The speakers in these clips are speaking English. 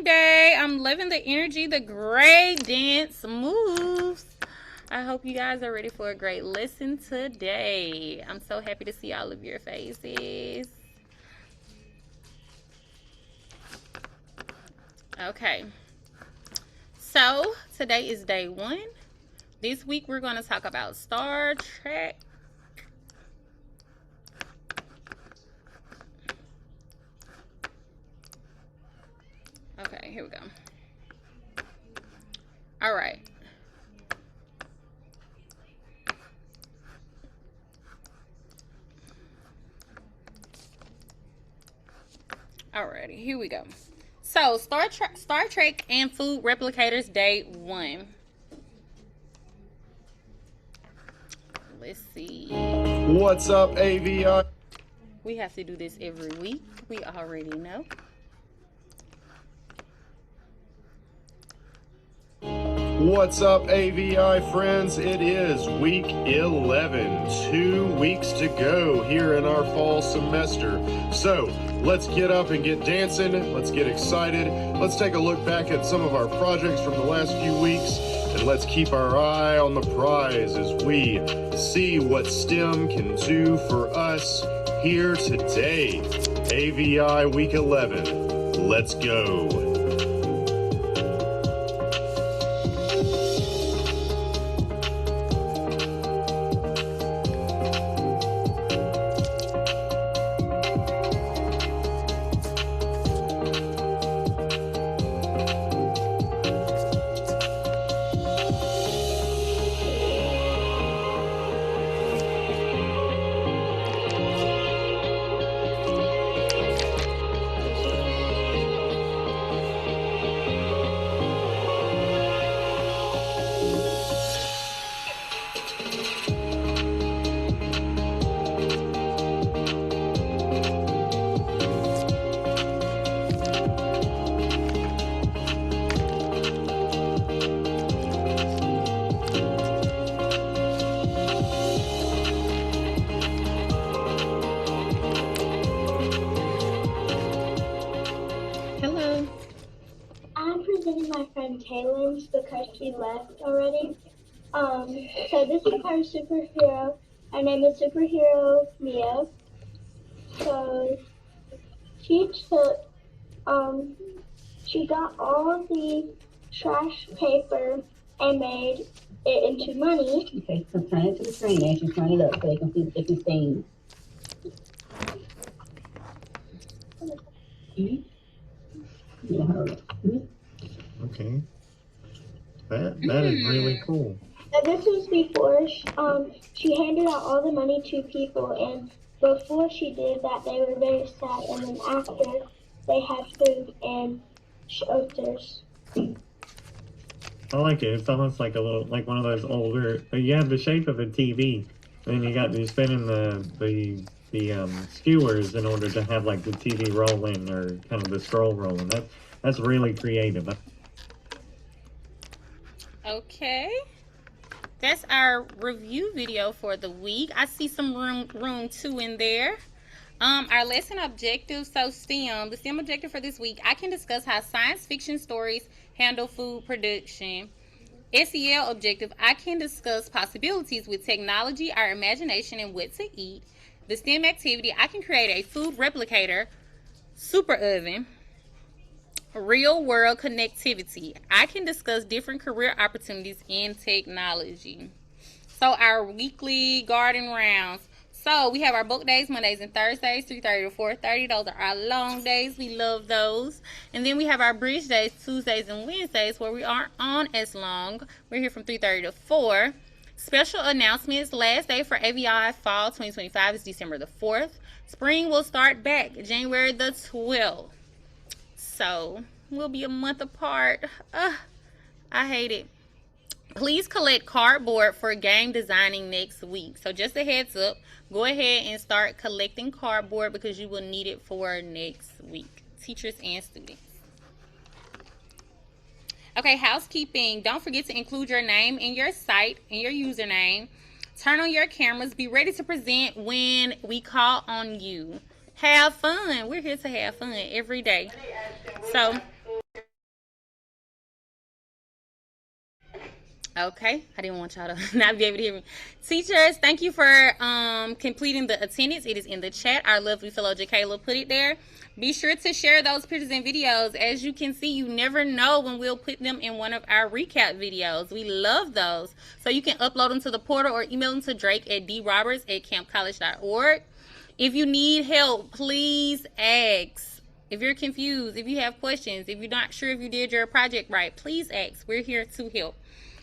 Day. I'm loving the energy, the great dance moves. I hope you guys are ready for a great listen today. I'm so happy to see all of your faces. Okay. So, today is day 1. This week we're going to talk about Star Trek. Okay, here we go. All right. Alrighty, here we go. So, Star Trek and Food Replicators Day 1. Let's see. What's up, AVI? We have to do this every week. We already know. What's up, AVI friends? It is week 11. 2 weeks to go here in our fall semester. So, let's get up and get dancing. Let's get excited. Let's take a look back at some of our projects from the last few weeks. And let's keep our eye on the prize as we see what STEM can do for us here today. AVI week 11. Let's go. My friend Kaylin's because she left already. So this is our superhero. Her name is Superhero Mia. So she took, she got all the trash paper and made it into money. Okay, so turn it to the screen as you turn it up so they can see the different things. Yeah, hold on. Okay. That is really cool. And this was before she handed out all the money to people, and before she did that, they were very sad. And then after, they had food and shelters. I like it. It's almost like a little, like one of those older. You have the shape of a TV, and you're spinning the skewers in order to have like the TV rolling or kind of the scroll rolling. That's really creative. Okay. That's our review video for the week. I see some room 2 in there. Our lesson objective, so STEM. The STEM objective for this week, I can discuss how science fiction stories handle food production. SEL objective, I can discuss possibilities with technology, our imagination, and what to eat. The STEM activity, I can create a food replicator, super oven. Real world connectivity, I can discuss different career opportunities in technology. So our weekly garden rounds. So we have our book days, Mondays and Thursdays, 3:30 to 4:30. Those are our long days. We love those. And then we have our bridge days, Tuesdays and Wednesdays, where we aren't on as long. We're here from 3:30 to 4. Special announcements. Last day for AVI Fall 2025 is December the 4th. Spring will start back January the 12th. So we'll be a month apart. I hate it. Please collect cardboard for game designing next week. So just a heads up, go ahead and start collecting cardboard because you will need it for next week, teachers and students. Okay, housekeeping. Don't forget to include your name in your site and your username. Turn on your cameras. Be ready to present when we call on you. Have fun. We're here to have fun every day. So Okay, I didn't want y'all to not be able to hear me. Teachers, thank you for completing the attendance. It is in the chat. Our lovely fellow Jacayla put it there. Be sure to share those pictures and videos. As you can see, you never know when we'll put them in one of our recap videos. We love those. So you can upload them to the portal or email them to Drake at droberts@campcollege.org. If you need help, please ask. If you're confused, if you have questions, if you're not sure if you did your project right, please ask. We're here to help.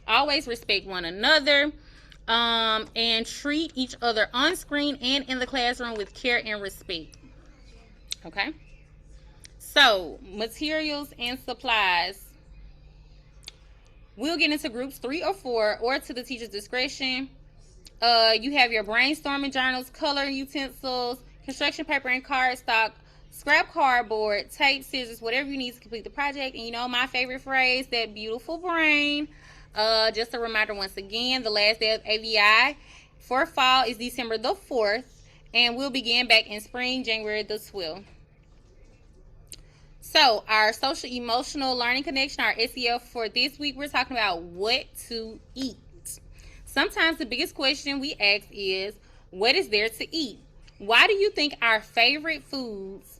Always respect one another, and treat each other on screen and in the classroom with care and respect. Okay? So, materials and supplies. We'll get into groups 3 or 4 or to the teacher's discretion. You have your brainstorming journals, coloring utensils, construction paper and cardstock, scrap cardboard, tape, scissors, whatever you need to complete the project. And you know my favorite phrase, that beautiful brain. Just a reminder once again, the last day of AVI for fall is December the 4th, and we'll begin back in spring, January the 12th. So, our social emotional learning connection, our SEL for this week, we're talking about what to eat. Sometimes the biggest question we ask is, what is there to eat? Why do you think our favorite foods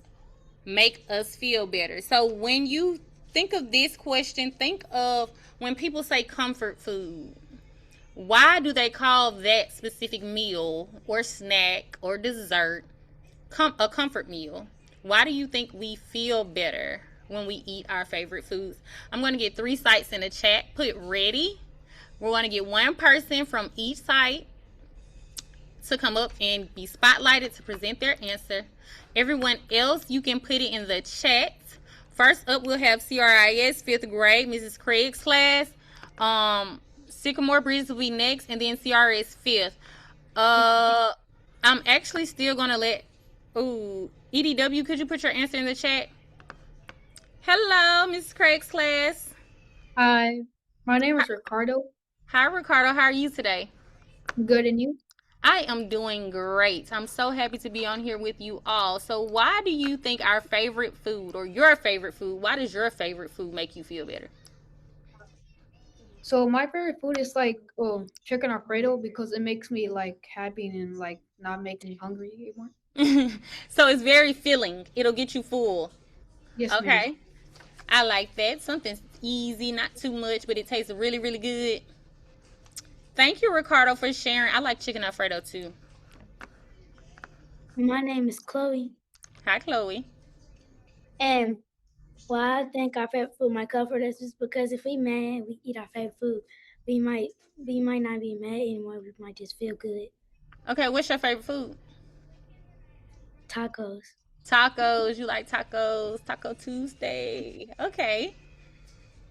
make us feel better? So when you think of this question, think of when people say comfort food. Why do they call that specific meal or snack or dessert a comfort meal? Why do you think we feel better when we eat our favorite foods? I'm going to get 3 sites in the chat. Put ready. We're going to get one person from each site to come up and be spotlighted to present their answer. Everyone else, you can put it in the chat. First up, we'll have CRIS 5th grade, Mrs. Craig's class. Sycamore Bridges will be next, and then CRS 5th. I'm actually still going to let... Ooh, EDW, could you put your answer in the chat? Hello, Mrs. Craig's class. Hi, my name is Ricardo. Hi, Ricardo. How are you today? Good, and you? I am doing great. I'm so happy to be on here with you all. So why do you think our favorite food, or your favorite food, why does your favorite food make you feel better? So my favorite food is like chicken Alfredo because it makes me like happy and like not make me hungry anymore. So it's very filling. It'll get you full. Yes, Okay. ma'am. I like that. Something easy, not too much, but it tastes really, really good. Thank you, Ricardo, for sharing. I like chicken Alfredo too. My name is Chloe, Hi, Chloe. and why I think our favorite food might comfort us is because if we mad, we eat our favorite food. We might not be mad anymore. We might just feel good. Okay, what's your favorite food? Tacos. Tacos. You like tacos? Taco Tuesday. Okay.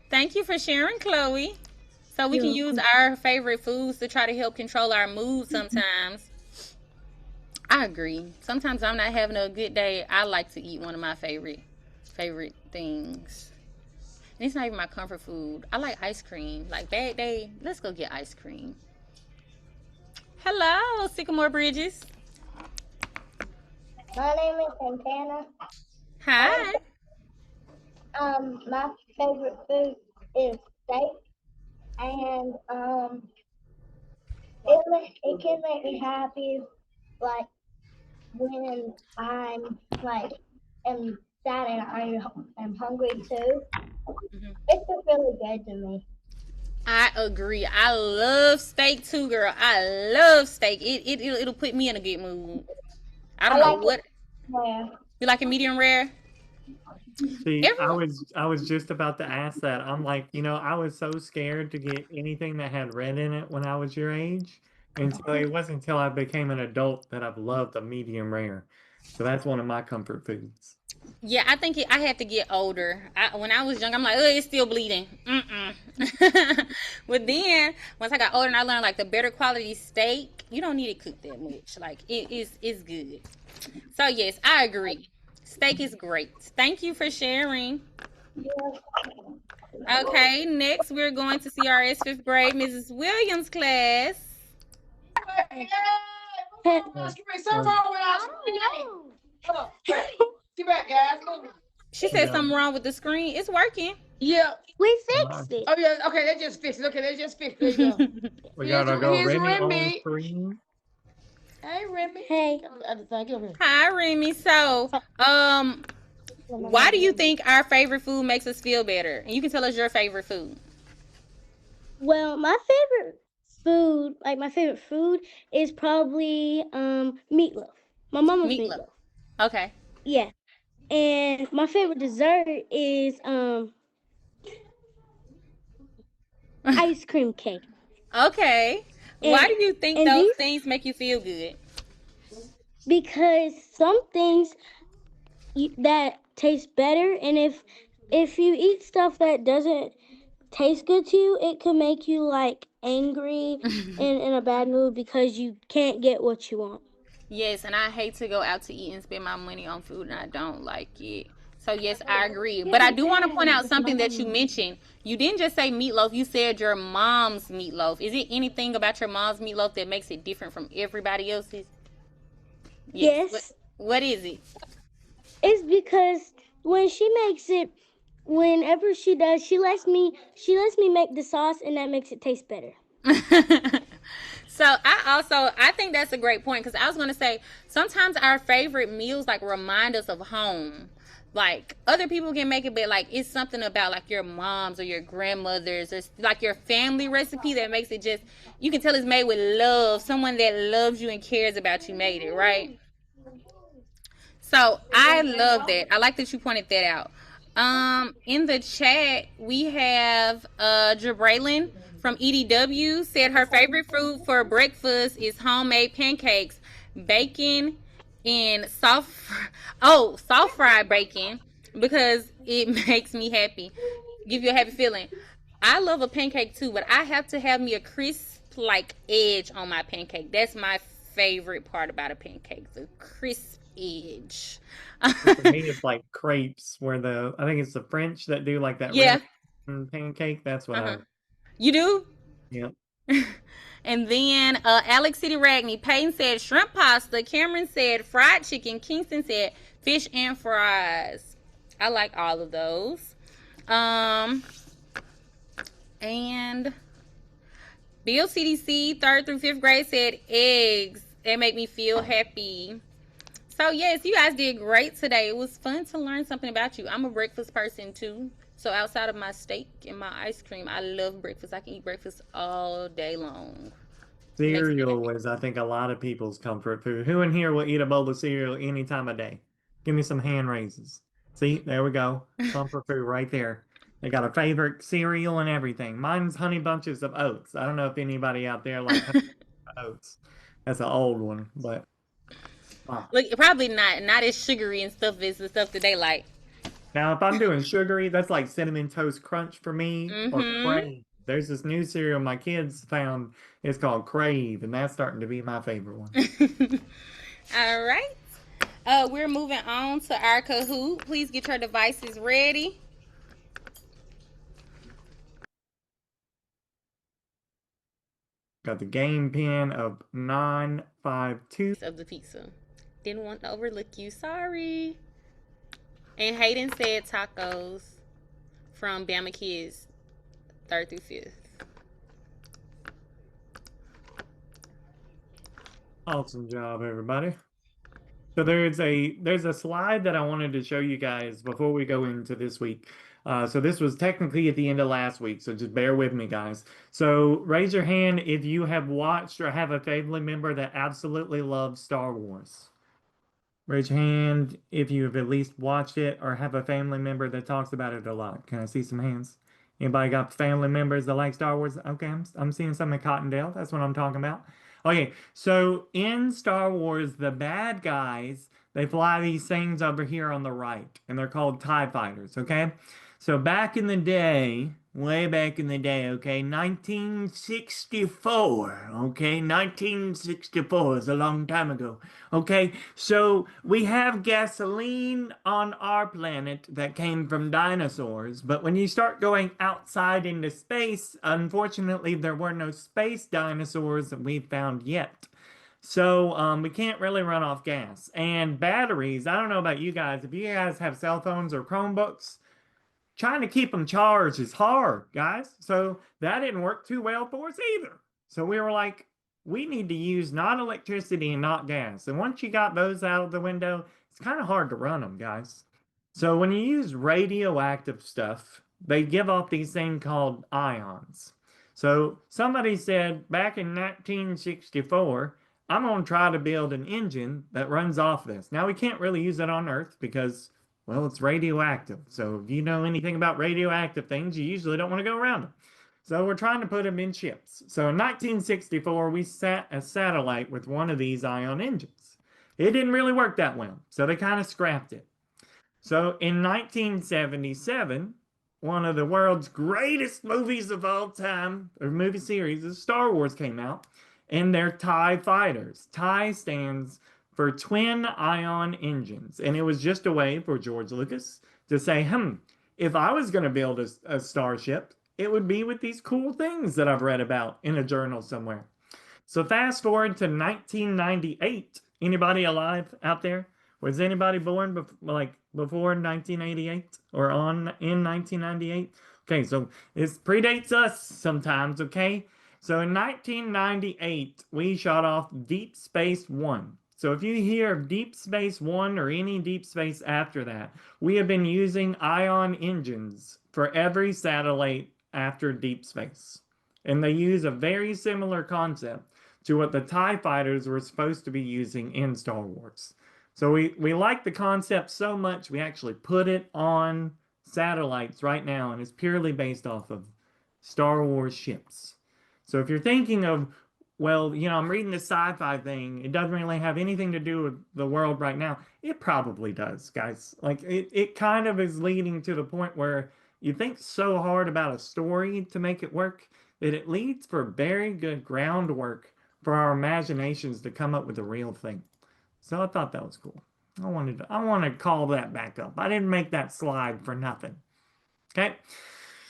Thank you for sharing, Chloe. So we can use our favorite foods to try to help control our mood sometimes. I agree. Sometimes I'm not having a good day. I like to eat one of my favorite things. And it's not even my comfort food. I like ice cream. Like bad day, let's go get ice cream. Hello, Sycamore Bridges. My name is Santana. Hi. My favorite food is steak, and it can make me happy, like when I'm like am sad and I am hungry too. It's just really good to me. I agree. I love steak too, girl. I love steak. It'll put me in a good mood. I don't know what. Yeah. You like a medium rare? See, I was just about to ask that. I'm like, I was so scared to get anything that had red in it when I was your age. Until it wasn't until I became an adult that I've loved a medium rare. So that's one of my comfort foods. Yeah, I think I had to get older. When I was young, I'm like, oh, it's still bleeding. But then once I got older and I learned like the better quality steak, you don't need it cooked that much. Like it's good. So yes, I agree. Steak is great. Thank you for sharing. Okay, next we're going to CRS 5th grade, Mrs. Williams' class. Get back, guys. She said something wrong with the screen. It's working. Yeah. We fixed it. Oh yeah. Okay, they just fixed it. Okay, they just fixed it. There you go. We gotta go Here's Remy on Remy. screen. Hey, Remy. Hey. Thank you. Hi, Remy. So, why do you think our favorite food makes us feel better? And you can tell us your favorite food. Well, my favorite food is probably meatloaf. My mama's meatloaf. Okay. Yeah. And my favorite dessert is ice cream cake. Okay. Why do you think and those these- things make you feel good? Because some things that taste better, and if you eat stuff that doesn't taste good to you, it could make you like angry and in a bad mood because you can't get what you want. Yes, and I hate to go out to eat and spend my money on food, and I don't like it. So yes, I agree. But I do want to point out something that you mentioned. You didn't just say meatloaf. You said your mom's meatloaf. Is it anything about your mom's meatloaf that makes it different from everybody else's? Yes. What is it? It's because when she makes it, whenever she does, she lets me make the sauce, and that makes it taste better. So I think that's a great point, because I was going to say sometimes our favorite meals like remind us of home. Like other people can make it, but like it's something about like your mom's or your grandmother's or like your family recipe that makes it just, you can tell it's made with love. Someone that loves you and cares about you made it, right? So I love that. I like that you pointed that out. In the chat we have Jabraylin from EDW said her favorite food for breakfast is homemade pancakes, bacon, and soft fried bacon, because it makes me happy, give you a happy feeling. I love a pancake too, but I have to have me a crisp like edge on my pancake. That's my favorite part about a pancake, the crisp edge. For me, it's like crepes, where I think it's the French that do like that red pancake. That's what You do? Yep. And then Alex City Ragney, Peyton said shrimp pasta. Cameron said fried chicken. Kingston said fish and fries. I like all of those. And Bill CDC 3rd through 5th grade said eggs. They make me feel happy. So yes, you guys did great today. It was fun to learn something about you. I'm a breakfast person too. So outside of my steak and my ice cream, I love breakfast. I can eat breakfast all day long. Cereal is, I think, a lot of people's comfort food. Who in here will eat a bowl of cereal any time of day? Give me some hand raises. See, there we go. Comfort food right there. They got a favorite cereal and everything. Mine's Honey Bunches of Oats. I don't know if anybody out there likes Honey Bunches of Oats. That's an old one, but look, probably not as sugary and stuff as the stuff that they like. Now, if I'm doing sugary, that's like Cinnamon Toast Crunch for me, or Crave. There's this new cereal my kids found. It's called Crave, and that's starting to be my favorite one. All right. We're moving on to our Kahoot. Please get your devices ready. Got the game pin of 952. Of the pizza. Didn't want to overlook you. Sorry. And Hayden said tacos from Bama Kids 3rd through 5th. Awesome job, everybody. So there's a slide that I wanted to show you guys before we go into this week. So this was technically at the end of last week, so just bear with me, guys. So raise your hand if you have watched or have a family member that absolutely loves Star Wars. Raise your hand if you have at least watched it or have a family member that talks about it a lot. Can I see some hands? Anybody got family members that like Star Wars? Okay, I'm seeing some in Cottondale. That's what I'm talking about. Okay, so in Star Wars, the bad guys, they fly these things over here on the right, and they're called TIE fighters, okay? So back in the day, way back in the day, okay, 1964, okay, 1964 is a long time ago, okay? So we have gasoline on our planet that came from dinosaurs, but when you start going outside into space, unfortunately, there were no space dinosaurs that we've found yet. So we can't really run off gas. And batteries, I don't know about you guys. If you guys have cell phones or Chromebooks, trying to keep them charged is hard, guys. So that didn't work too well for us either. So we were like, we need to use not electricity and not gas. And once you got those out of the window, it's kind of hard to run them, guys. So when you use radioactive stuff, they give off these things called ions. So somebody said back in 1964, I'm going to try to build an engine that runs off this. Now we can't really use it on Earth because, well, it's radioactive. So if you know anything about radioactive things, you usually don't want to go around them. So we're trying to put them in ships. So in 1964, we sat a satellite with one of these ion engines. It didn't really work that well, so they kind of scrapped it. So in 1977, one of the world's greatest movies of all time, or movie series, Star Wars came out, and they're TIE fighters. TIE stands for twin ion engines, and it was just a way for George Lucas to say, if I was going to build a starship, it would be with these cool things that I've read about in a journal somewhere. So fast forward to 1998. Anybody alive out there? Was anybody born before 1988 or in 1998? Okay, so this predates us sometimes, okay? So in 1998, we shot off Deep Space One. So if you hear of Deep Space One or any deep space after that, we have been using ion engines for every satellite after deep space. And they use a very similar concept to what the TIE fighters were supposed to be using in Star Wars. So we like the concept so much, we actually put it on satellites right now, and it's purely based off of Star Wars ships. So if you're thinking of, well, I'm reading this sci-fi thing, it doesn't really have anything to do with the world right now. It probably does, guys. Like, it kind of is leading to the point where you think so hard about a story to make it work that it leads for very good groundwork for our imaginations to come up with the real thing. So I thought that was cool. I want to call that back up. I didn't make that slide for nothing. Okay.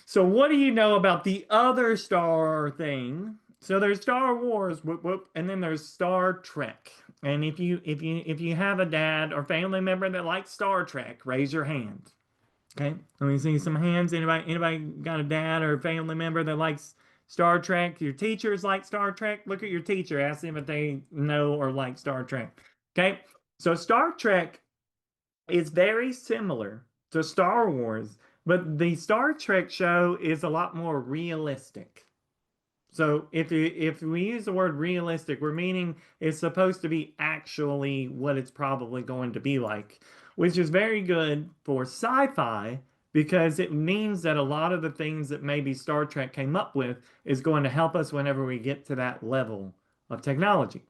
So what do you know about the other Star thing? So there's Star Wars, whoop, whoop, and then there's Star Trek. And if you have a dad or family member that likes Star Trek, raise your hand. Okay. Let me see some hands. Anybody got a dad or a family member that likes Star Trek? Your teachers like Star Trek? Look at your teacher. Ask them if they know or like Star Trek. Okay, so Star Trek is very similar to Star Wars, but the Star Trek show is a lot more realistic. So if we use the word realistic, we're meaning it's supposed to be actually what it's probably going to be like, which is very good for sci-fi because it means that a lot of the things that maybe Star Trek came up with is going to help us whenever we get to that level of technology.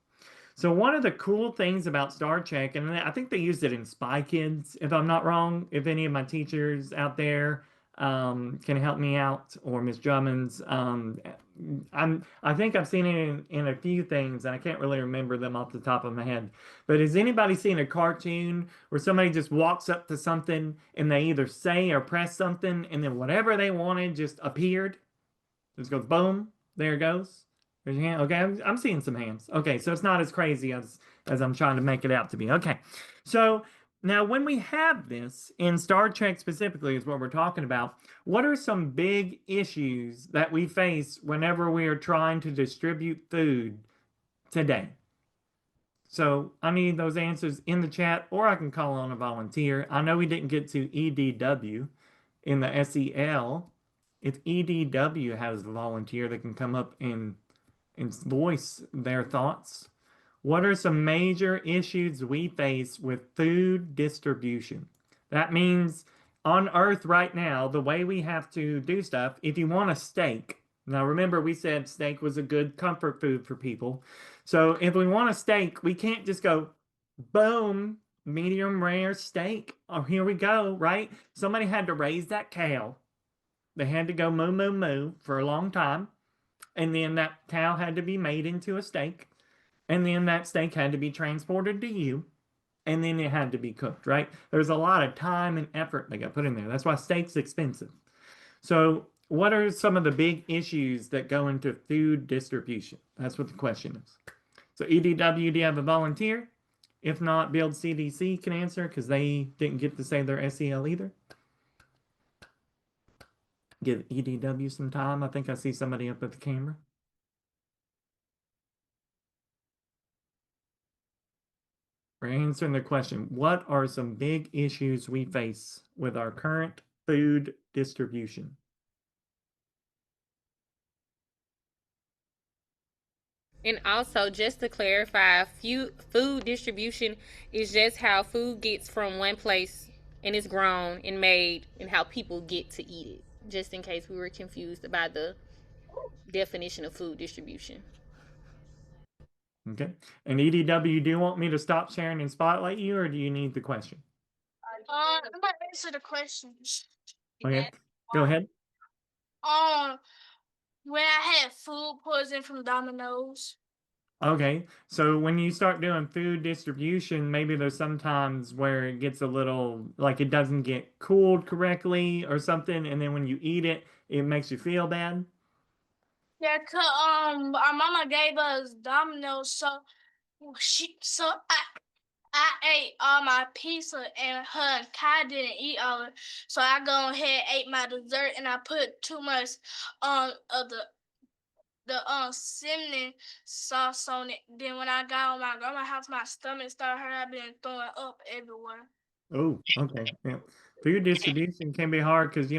So one of the cool things about Star Trek, and I think they used it in Spy Kids, if I'm not wrong, if any of my teachers out there can help me out, or Miss Drummonds, I think I've seen it in a few things, and I can't really remember them off the top of my head. But has anybody seen a cartoon where somebody just walks up to something and they either say or press something, and then whatever they wanted just appeared? Just goes boom, there it goes. There's your hand. Okay, I'm seeing some hands. Okay, so it's not as crazy as I'm trying to make it out to be. Okay, so now when we have this in Star Trek specifically is what we're talking about, what are some big issues that we face whenever we are trying to distribute food today? So I need those answers in the chat, or I can call on a volunteer. I know we didn't get to EDW in the SEL. If EDW has a volunteer that can come up and voice their thoughts. What are some major issues we face with food distribution? That means on Earth right now, the way we have to do stuff, if you want a steak, now remember we said steak was a good comfort food for people. So if we want a steak, we can't just go, boom, medium rare steak. Oh, here we go, right? Somebody had to raise that cow. They had to go moo, moo, moo for a long time. And then that cow had to be made into a steak. And then that steak had to be transported to you. And then it had to be cooked, right? There's a lot of time and effort that got put in there. That's why steak's expensive. So what are some of the big issues that go into food distribution? That's what the question is. So EDW, do you have a volunteer? If not, Build CDC can answer because they didn't get to say their SEL either. Give EDW some time. I think I see somebody up at the camera. We're answering the question, what are some big issues we face with our current food distribution? And also, just to clarify, food distribution is just how food gets from one place and it's grown and made and how people get to eat it. Just in case we were confused about the definition of food distribution. Okay. And EDW, do you want me to stop sharing and spotlight you, or do you need the question? I'm gonna answer the questions. Okay. Go ahead. When I had food poisoning from Domino's. Okay, so when you start doing food distribution, maybe there's sometimes where it gets a little like it doesn't get cooled correctly or something, and then when you eat it, it makes you feel bad. Yeah, 'cause our mama gave us Domino's, so I ate all my pizza and her and Kai didn't eat all of it. So I go ahead ate my dessert and I put too much of the cinnamon sauce on it. Then when I got on my grandma's house, my stomach started hurting. I've been throwing up everywhere. Oh, okay. Yeah. Food distribution can be hard because,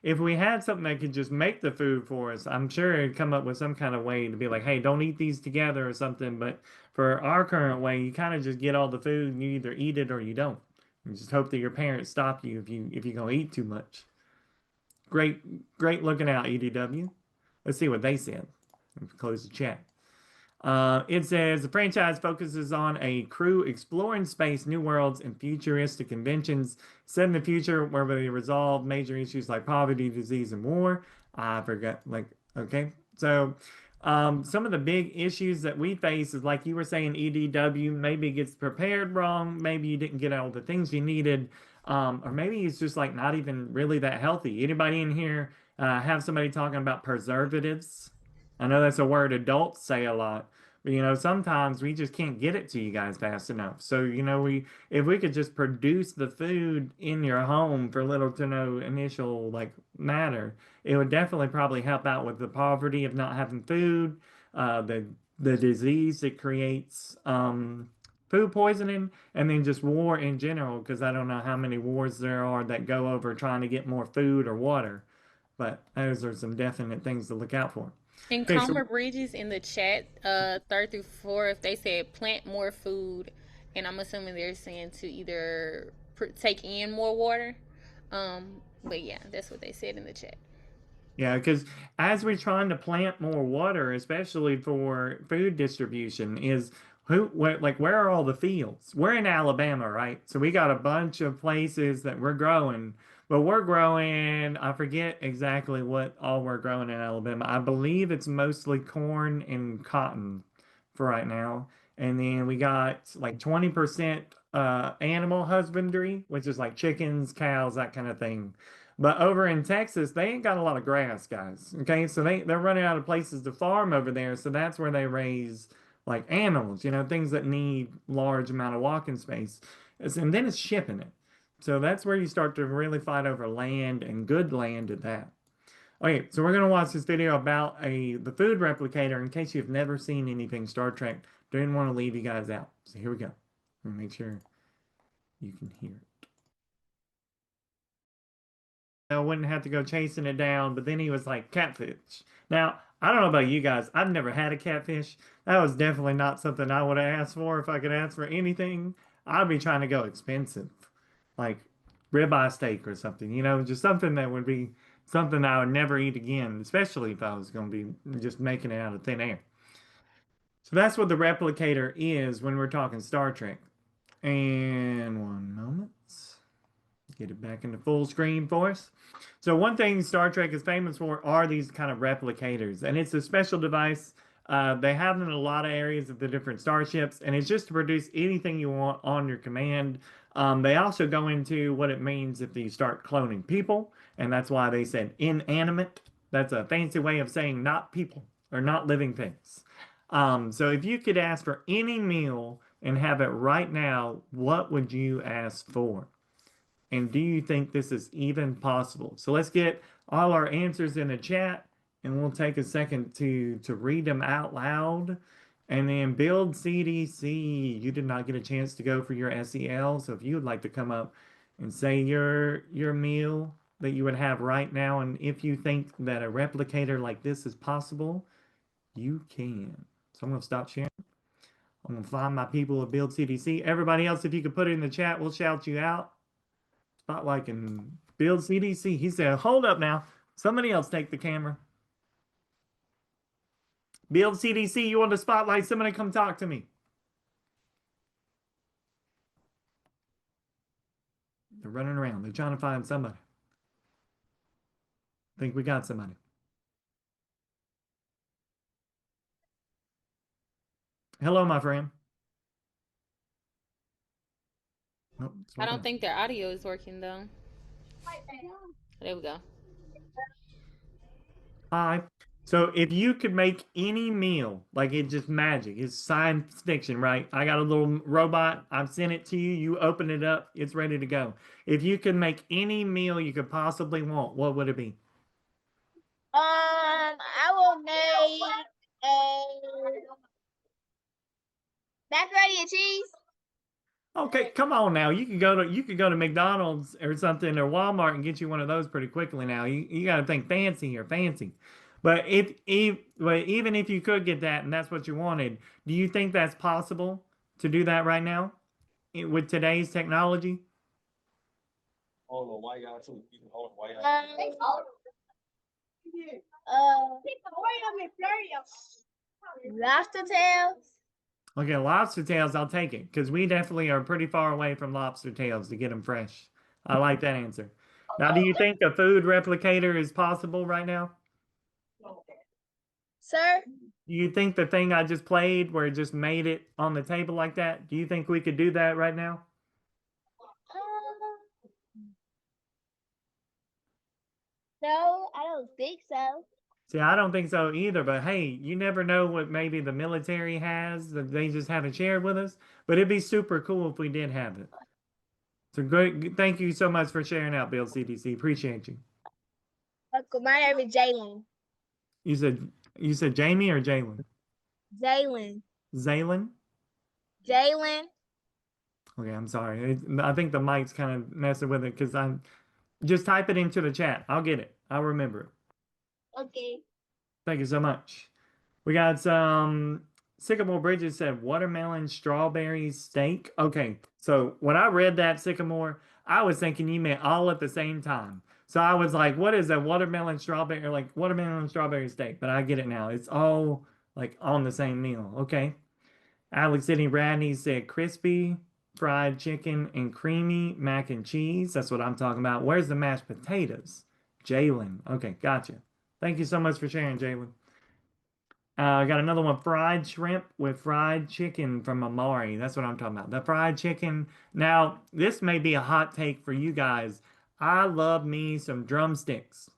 if we had something that could just make the food for us, I'm sure it'd come up with some kind of way to be like, hey, don't eat these together or something. But for our current way, you kind of just get all the food and you either eat it or you don't. You just hope that your parents stop you if you're gonna eat too much. Great, great looking out, EDW. Let's see what they said. Close the chat. It says the franchise focuses on a crew exploring space, new worlds, and futuristic inventions set in the future where they resolve major issues like poverty, disease, and war. I forgot, okay. So, some of the big issues that we face is like you were saying, EDW, maybe it gets prepared wrong, maybe you didn't get all the things you needed, or maybe it's just like not even really that healthy. Anybody in here have somebody talking about preservatives? I know that's a word adults say a lot, but sometimes we just can't get it to you guys fast enough. So, if we could just produce the food in your home for little to no initial matter, it would definitely probably help out with the poverty of not having food, the disease it creates, food poisoning, and then just war in general, because I don't know how many wars there are that go over trying to get more food or water. But those are some definite things to look out for. And Okay, so Comer Bridges in the chat, 3rd through 4th, they said plant more food, and I'm assuming they're saying to either take in more water. But yeah, that's what they said in the chat. Yeah, because as we're trying to plant more water, especially for food distribution, where are all the fields? We're in Alabama, right? So we got a bunch of places that we're growing, but we're growing, I forget exactly what all we're growing in Alabama. I believe it's mostly corn and cotton for right now. And then we got like 20% animal husbandry, which is like chickens, cows, that kind of thing. But over in Texas, they ain't got a lot of grass, guys. Okay, so they're running out of places to farm over there. So that's where they raise like animals, things that need large amount of walking space. And then it's shipping it. So that's where you start to really fight over land and good land at that. Okay, so we're gonna watch this video about the food replicator in case you've never seen anything Star Trek. Didn't want to leave you guys out. So here we go. Make sure you can hear it. I wouldn't have to go chasing it down, but then he was like, catfish. Now, I don't know about you guys. I've never had a catfish. That was definitely not something I would have asked for if I could ask for anything. I'd be trying to go expensive, like ribeye steak or something, just something that would be something I would never eat again, especially if I was going to be just making it out of thin air. So that's what the replicator is when we're talking Star Trek. And one moment. Get it back into full screen for us. So one thing Star Trek is famous for are these kind of replicators, and it's a special device. They have them in a lot of areas of the different starships, and it's just to produce anything you want on your command. They also go into what it means if you start cloning people, and that's why they said inanimate. That's a fancy way of saying not people or not living things. So if you could ask for any meal and have it right now, what would you ask for? And do you think this is even possible? So let's get all our answers in the chat and we'll take a second to read them out loud. And then build CDC. You did not get a chance to go for your SEL. So if you would like to come up and say your meal that you would have right now, and if you think that a replicator like this is possible, you can. So I'm gonna stop sharing. I'm gonna find my people at Build CDC. Everybody else, if you could put it in the chat, we'll shout you out. Spotlight and Build CDC. He said, hold up now. Somebody else take the camera. Build CDC, you want the spotlight? Somebody come talk to me. They're running around. They're trying to find somebody. I think we got somebody. Hello, my friend. Oh, I don't think their audio is working though. There we go. Hi. So if you could make any meal, like it's just magic, it's science fiction, right? I got a little robot, I've sent it to you, you open it up, it's ready to go. If you could make any meal you could possibly want, what would it be? I will make a macaroni and cheese. Okay, come on now. You could go to McDonald's or something or Walmart and get you one of those pretty quickly now. You got to think fancy here, fancy. But even if you could get that and that's what you wanted, do you think that's possible to do that right now with today's technology? Lobster tails. Okay, lobster tails, I'll take it because we definitely are pretty far away from lobster tails to get them fresh. I like that answer. Now, do you think a food replicator is possible right now? Sir? Do you think the thing I just played where it just made it on the table like that, do you think we could do that right now? No, I don't think so. See, I don't think so either, but hey, you never know what maybe the military has that they just haven't shared with us. But it'd be super cool if we did have it. So great. Thank you so much for sharing out, Bill CDC. Appreciate you. Uncle, my name is Jalen. You said Jamie or Jalen? Jalen. Zalen? Jalen. Okay, I'm sorry. I think the mic's kind of messing with it because I'm just type it into the chat. I'll get it. I'll remember it. Okay. Thank you so much. We got some Sycamore Bridges said watermelon strawberry steak. Okay, so when I read that, Sycamore, I was thinking you meant all at the same time. So I was like, what is a watermelon strawberry or like watermelon strawberry steak? But I get it now. It's all like on the same meal. Okay. Alex Sidney Radney said crispy fried chicken and creamy mac and cheese. That's what I'm talking about. Where's the mashed potatoes? Jalen. Okay, gotcha. Thank you so much for sharing, Jalen. I got another one, fried shrimp with fried chicken from Amari. That's what I'm talking about. The fried chicken. Now, this may be a hot take for you guys. I love me some drumsticks.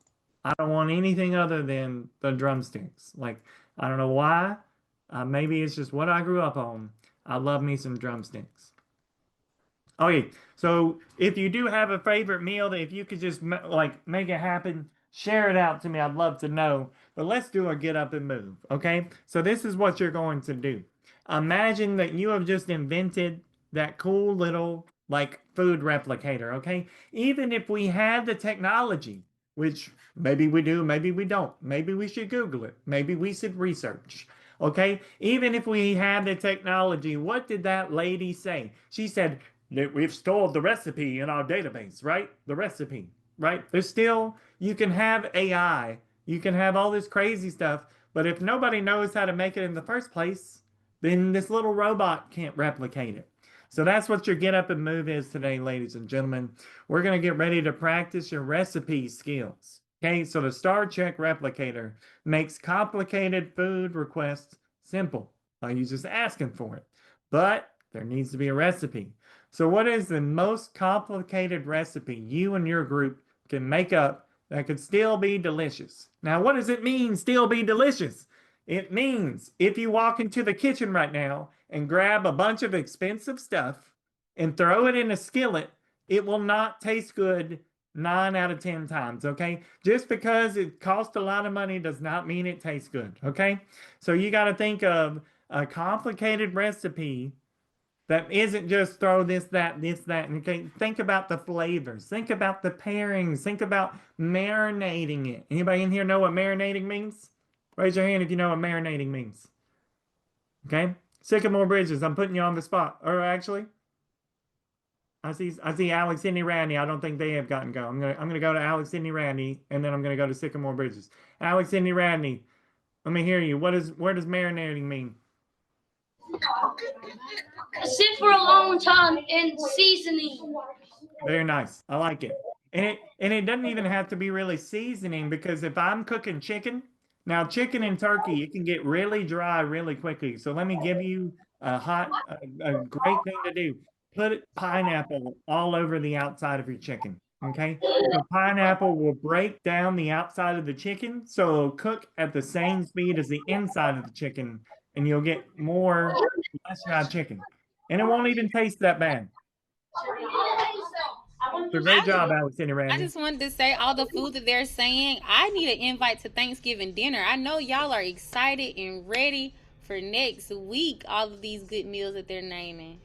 I don't want anything other than the drumsticks. Like, I don't know why. Maybe it's just what I grew up on. I love me some drumsticks. Okay, so if you do have a favorite meal that if you could just like make it happen, share it out to me. I'd love to know. But let's do a get up and move, okay? So this is what you're going to do. Imagine that you have just invented that cool little like food replicator, okay? Even if we had the technology, which maybe we do, maybe we don't. Maybe we should Google it. Maybe we should research. Okay, even if we have the technology, what did that lady say? She said, we've stored the recipe in our database, right? The recipe, right? There's still, you can have AI, you can have all this crazy stuff, but if nobody knows how to make it in the first place, then this little robot can't replicate it. So that's what your get up and move is today, ladies and gentlemen. We're going to get ready to practice your recipe skills. Okay, so the Star Trek replicator makes complicated food requests simple by you just asking for it. But there needs to be a recipe. So what is the most complicated recipe you and your group can make up that could still be delicious? Now, what does it mean, still be delicious? It means if you walk into the kitchen right now and grab a bunch of expensive stuff and throw it in a skillet, it will not taste good 9 out of 10 times, okay? Just because it costs a lot of money does not mean it tastes good, okay? So you got to think of a complicated recipe that isn't just throw this, that, and okay. Think about the flavors. Think about the pairings. Think about marinating it. Anybody in here know what marinating means? Raise your hand if you know what marinating means. Okay? Sycamore Bridges, I'm putting you on the spot. Or actually, I see Alex, Sydney, Randy. I don't think they have gotten go. I'm gonna go to Alex, Sydney, Randy, and then I'm gonna go to Sycamore Bridges. Alex, Sydney, Randy, let me hear you. Where does marinating mean? Sit for a long time and seasoning. Very nice. I like it. And it doesn't even have to be really seasoning, because if I'm cooking chicken, now chicken and turkey, it can get really dry really quickly. So let me give you a great thing to do. Put pineapple all over the outside of your chicken. Okay. So pineapple will break down the outside of the chicken, so it'll cook at the same speed as the inside of the chicken, and you'll get less dry chicken. And it won't even taste that bad. So great job, Alex and I Randy. just wanted to say all the food that they're saying. I need an invite to Thanksgiving dinner. I know y'all are excited and ready for next week. All of these good meals that they're naming.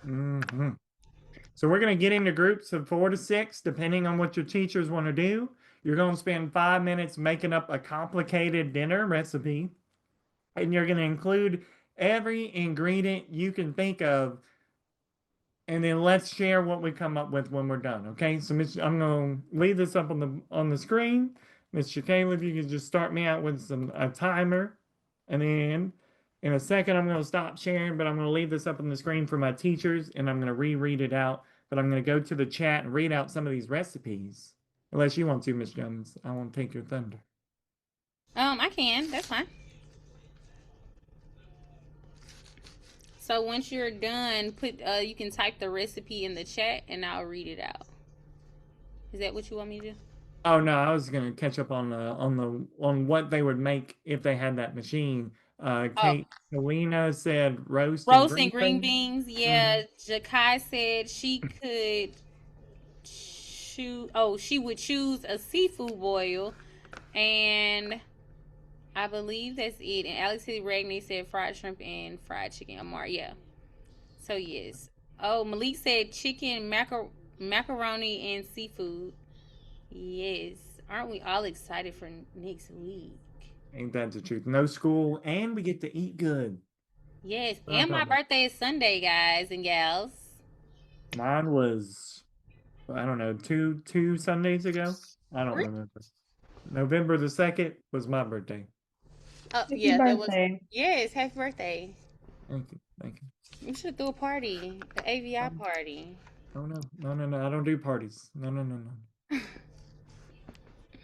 Mm-hmm. So we're going to get into groups of 4 to 6, depending on what your teachers want to do. You're going to spend 5 minutes making up a complicated dinner recipe, and you're going to include every ingredient you can think of. And then let's share what we come up with when we're done. Okay, so I'm going to leave this up on the screen. Mr. Caleb, if you could just start me out with a timer, and then in a second I'm going to stop sharing, but I'm going to leave this up on the screen for my teachers, and I'm going to reread it out. But I'm going to go to the chat and read out some of these recipes, unless you want to, Miss Jones. I won't take your thunder. I can. That's fine. So once you're done, you can type the recipe in the chat and I'll read it out. Is that what you want me to do? Oh no, I was gonna catch up on what they would make if they had that machine. Kate Selena said roast and green beans. Yeah. Mm-hmm. Jakai said she could she would choose a seafood boil, and I believe that's it. And Alex Ragney said fried shrimp and fried chicken. Amar, yeah. So yes. Oh, Malik said chicken, macaroni, and seafood. Yes. Aren't we all excited for next week? Ain't that the truth? No school, and we get to eat good. Yes, and my birthday is Sunday, guys and gals. Mine was, I don't know, two Sundays ago. I don't remember. November the 2nd was my birthday. Oh yeah, that was. Yes, happy birthday. Thank you. We should do a party, the AVI party. Oh no, I don't do parties. No.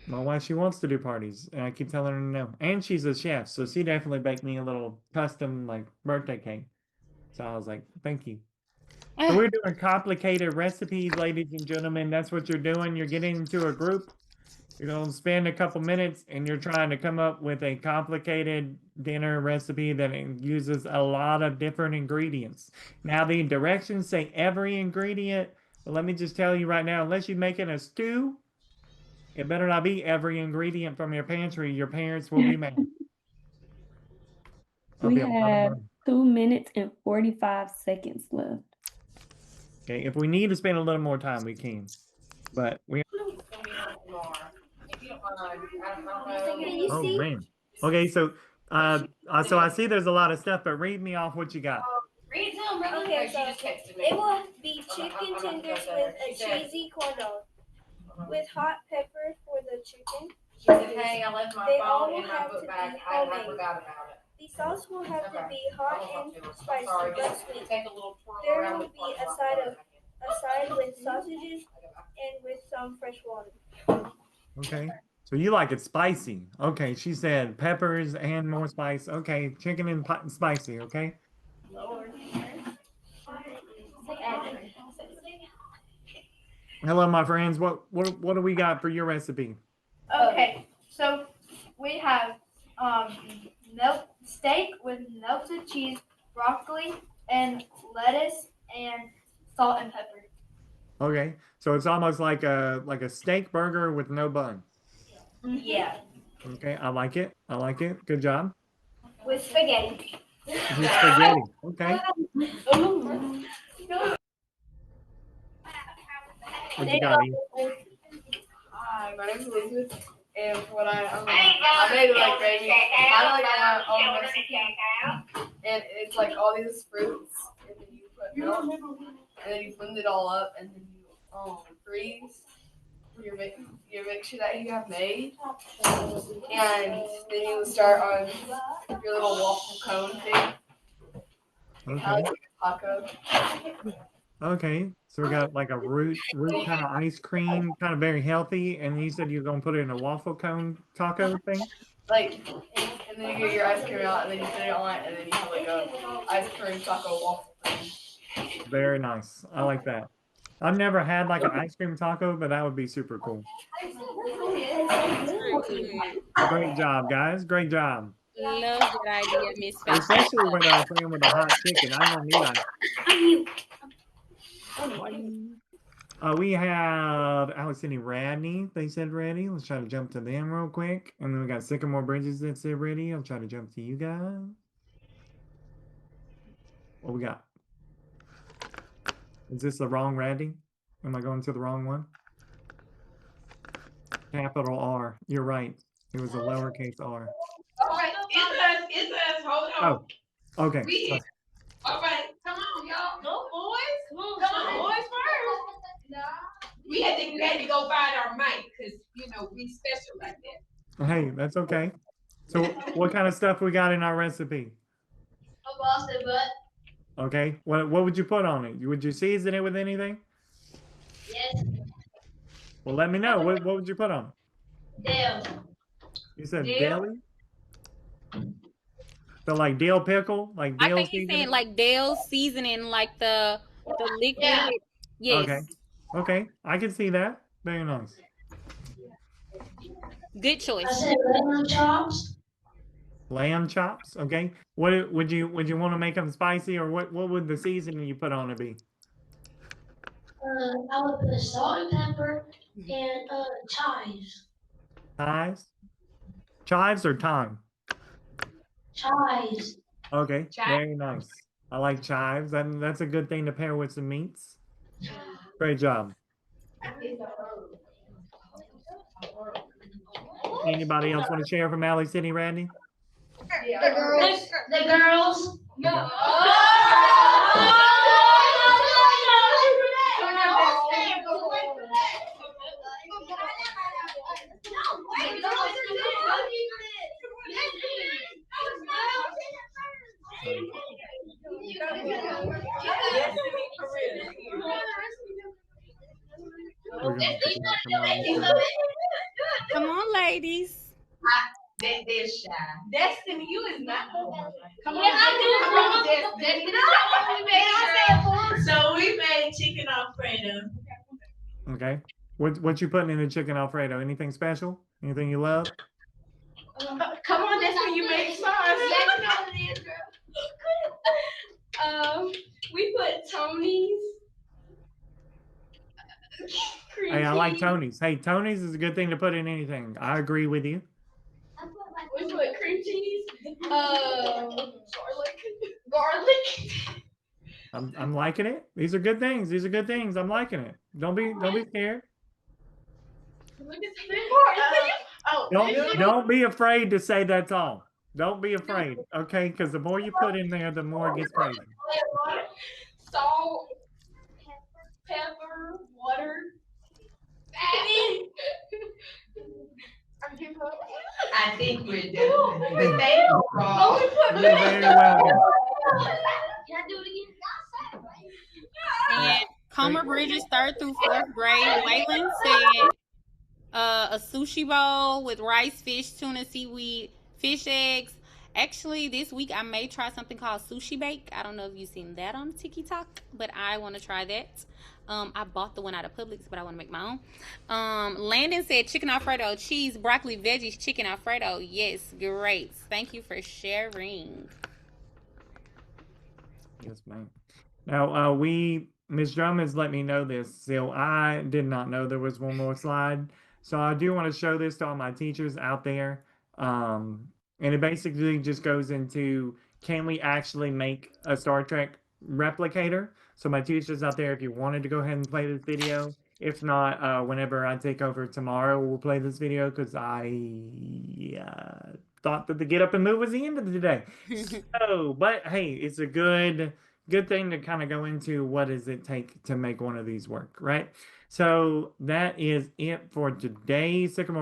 My wife, she wants to do parties, and I keep telling her no. And she's a chef, so she definitely baked me a little custom birthday cake. So I was like, thank you. So we're doing complicated recipes, ladies and gentlemen. That's what you're doing. You're getting into a group. You're going to spend a couple minutes, and you're trying to come up with a complicated dinner recipe that uses a lot of different ingredients. Now, the directions say every ingredient, but let me just tell you right now, unless you make it a stew, it better not be every ingredient from your pantry. Your parents will be mad. We have 2 minutes and 45 seconds left. Okay, if we need to spend a little more time, we can. But we. Oh man. Okay, so I see there's a lot of stuff, but read me off what you got. Okay, so it will be chicken tenders with a cheesy corn dog, with hot pepper for the chicken. Hey, I left my phone in my book bag. I forgot about it. The sauce will have to be hot and spicy, but sweet. There will be a side with sausages and with some fresh water. Okay. So you like it spicy. Okay, she said peppers and more spice. Okay, chicken and spicy, okay? Hello, my friends. What do we got for your recipe? Okay, so we have steak with melted cheese, broccoli, and lettuce, and salt and pepper. Okay, so it's almost like a steak burger with no bun. Yeah. Okay, I like it. I like it. Good job. With spaghetti. With spaghetti. Okay. What you got? Ian? Hi, my name is Elizabeth, and what I made it like gravy, kind of like my own recipe, and it's like all these fruits, and then you put milk, and then you blend it all up, and then you freeze your mixture that you have made, and then you start on your little waffle cone thing, Okay. like a taco. Okay. So we got like a root kind of ice cream, kind of very healthy, and you said you're gonna put it in a waffle cone taco thing? Like, and then you get your ice cream out, and then you put it on, and then you have like a ice cream taco waffle thing. Very nice. I like that. I've never had like an ice cream taco, but that would be super cool. Great job, guys. Great job. Love that idea, Miss Faith. Especially when playing with a hot chicken. I'm gonna need ice. We have Alex and Radney. They said ready. Let's try to jump to them real quick. And then we got Sycamore Bridges that said ready. I'll try to jump to you guys. What we got? Is this the wrong Radney? Am I going to the wrong one? Capital R. You're right. It was a lowercase r. All right, it's us. Hold on. Oh, okay. All right, come on, y'all. Go, boys. Come on, boys first. No. We had to go find our mic because, we special like that. Hey, that's okay. So what kind of stuff we got in our recipe? A Boston butt. Okay. What would you put on it? Would you season it with anything? Yes. Well, let me know. What would you put on it? Dill. You said deli? So like dill pickle? Like dill I think he's saying like dill seasoning, like the liquid. Yeah. Yes. Okay. Okay. I can see that. Very nice. Good choice. I said lamb chops. Lamb chops. Okay. What would you want to make them spicy, or what would the seasoning you put on it be? I would put salt and pepper and chives. Chives? Chives or thyme? Chives. Okay. Very nice. I like chives. That's a good thing to pair with some meats. Great job. Anybody else want to share from Alley City, Randy? The girls. The girls. No. Come on, ladies. They're shy. Destiny, you is not the one. Come on, I do. Destiny. So we made chicken Alfredo. Okay. What you putting in the chicken Alfredo? Anything special? Anything you love? Come on, Destiny, you made sauce. Let's know what it is, girl. We put Tony's. Hey, I like Tony's. Hey, Tony's is a good thing to put in anything. I agree with you. We put cream cheese. Garlic. I'm liking it. These are good things. These are good things. I'm liking it. Don't be scared. Look at the Don't be afraid to say that's all. Don't be afraid, okay? Because the more you put in there, the more it gets crazy. Salt, pepper, water. I think we're done. But they were wrong. You're very welcome. Can I do it again? And Comer Bridges, 3rd through 4th grade. Waylon said a sushi bowl with rice, fish, tuna, seaweed, fish eggs, Actually, this week I may try something called sushi bake. I don't know if you've seen that on TikTok, but I want to try that. I bought the one out of Publix, but I want to make my own. Landon said chicken Alfredo, cheese, broccoli, veggies, chicken Alfredo. Yes, great. Thank you for sharing. Yes, ma'am. Now, Ms. Drum has let me know this, so I did not know there was one more slide. So I do want to show this to all my teachers out there. And it basically just goes into, can we actually make a Star Trek replicator? So my teachers out there, if you wanted to go ahead and play this video, if not, whenever I take over tomorrow, we'll play this video because I thought that the Get Up and Move was the end of the day. So, but hey, it's a good thing to kind of go into what does it take to make one of these work, right? So that is it for today's Sycamore